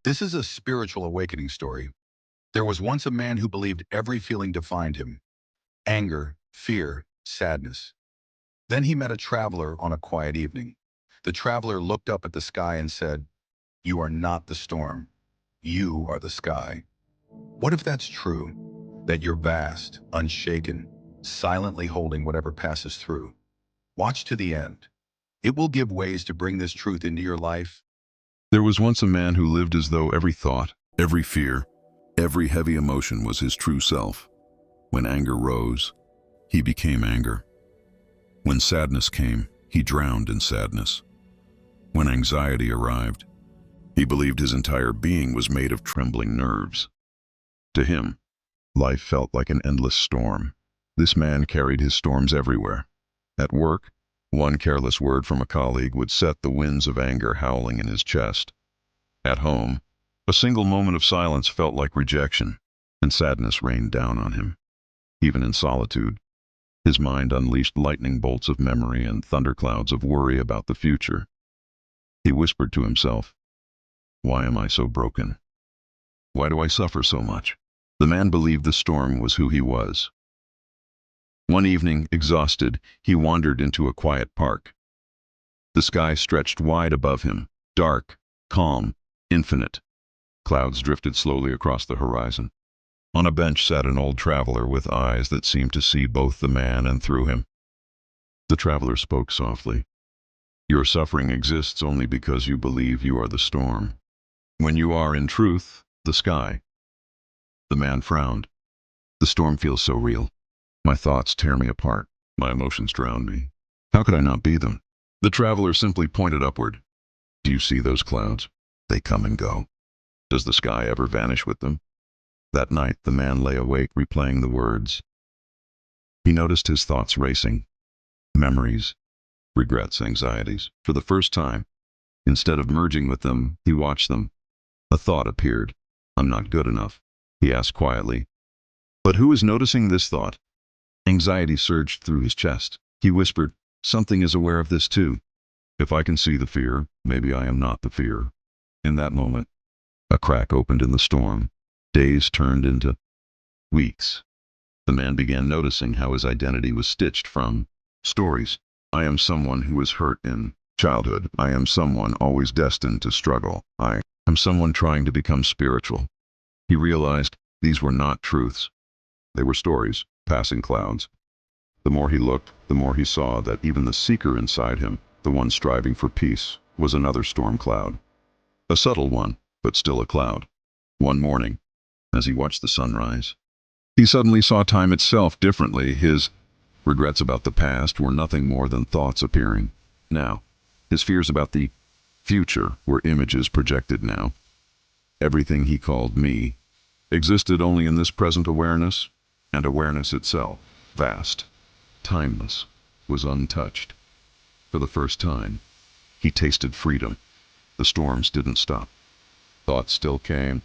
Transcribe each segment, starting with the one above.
This is a spiritual awakening story. There was once a man who believed every feeling defined him: anger, fear, sadness. Then he met a traveler on a quiet evening. The traveler looked up at the sky and said, "You are not the storm. You are the sky." What if that's true? That you're vast, unshaken, silently holding whatever passes through. Watch to the end. It will give ways to bring this truth into your life. There was once a man who lived as though every thought, every fear, every heavy emotion was his true self. When anger rose, he became anger. When sadness came, he drowned in sadness. When anxiety arrived, he believed his entire being was made of trembling nerves. To him, life felt like an endless storm. This man carried his storms everywhere. At work, one careless word from a colleague would set the winds of anger howling in his chest. At home, a single moment of silence felt like rejection, and sadness rained down on him. Even in solitude, his mind unleashed lightning bolts of memory and thunderclouds of worry about the future. He whispered to himself, "Why am I so broken? Why do I suffer so much?" The man believed the storm was who he was. One evening, exhausted, he wandered into a quiet park. The sky stretched wide above him, dark, calm, infinite. Clouds drifted slowly across the horizon. On a bench sat an old traveler with eyes that seemed to see both the man and through him. The traveler spoke softly. "Your suffering exists only because you believe you are the storm, when you are, in truth, the sky." The man frowned. "The storm feels so real. My thoughts tear me apart. My emotions drown me. How could I not be them?" The traveler simply pointed upward. "Do you see those clouds? They come and go. Does the sky ever vanish with them?" That night, the man lay awake replaying the words. He noticed his thoughts racing. Memories, regrets, anxieties. For the first time, instead of merging with them, he watched them. A thought appeared. "I'm not good enough," he asked quietly. But who was noticing this thought? Anxiety surged through his chest. He whispered, "Something is aware of this too. If I can see the fear, maybe I am not the fear." In that moment, a crack opened in the storm. Days turned into weeks. The man began noticing how his identity was stitched from stories. "I am someone who was hurt in childhood. I am someone always destined to struggle. I am someone trying to become spiritual." He realized these were not truths. They were stories, passing clouds. The more he looked, the more he saw that even the seeker inside him, the one striving for peace, was another storm cloud. A subtle one, but still a cloud. One morning, as he watched the sunrise, he suddenly saw time itself differently. His regrets about the past were nothing more than thoughts appearing now. His fears about the future were images projected now. Everything he called me existed only in this present awareness, and awareness itself, vast, timeless, was untouched. For the first time, he tasted freedom. The storms didn't stop. Thoughts still came.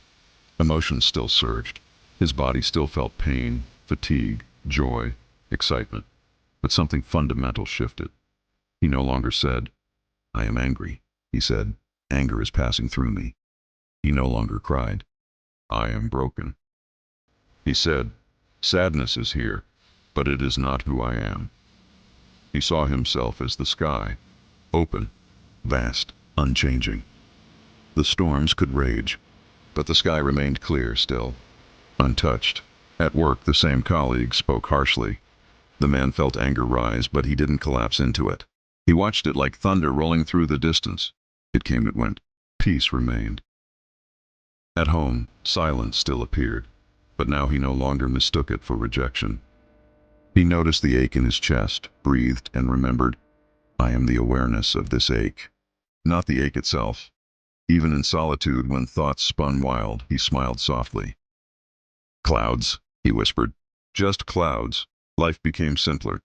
Emotions still surged. His body still felt pain, fatigue, joy, excitement. But something fundamental shifted. He no longer said, "I am angry." He said, "Anger is passing through me." He no longer cried, "I am broken." He said, "Sadness is here, but it is not who I am." He saw himself as the sky, open, vast, unchanging. The storms could rage, but the sky remained clear still, untouched. At work, the same colleague spoke harshly. The man felt anger rise, but he didn't collapse into it. He watched it like thunder rolling through the distance. It came, it went. Peace remained. At home, silence still appeared, but now he no longer mistook it for rejection. He noticed the ache in his chest, breathed, and remembered, "I am the awareness of this ache, not the ache itself." Even in solitude, when thoughts spun wild, he smiled softly. "Clouds," he whispered. "Just clouds." Life became simpler.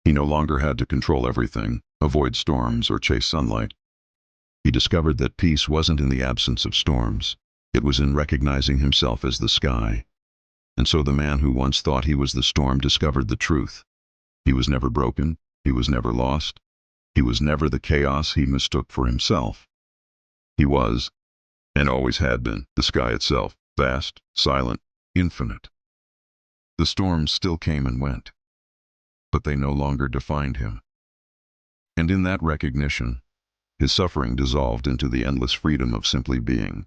He no longer had to control everything, avoid storms, or chase sunlight. He discovered that peace wasn't in the absence of storms. It was in recognizing himself as the sky. And so the man who once thought he was the storm discovered the truth. He was never broken. He was never lost. He was never the chaos he mistook for himself. He was and always had been, the sky itself, vast, silent, infinite. The storms still came and went, but they no longer defined him. And in that recognition, his suffering dissolved into the endless freedom of simply being.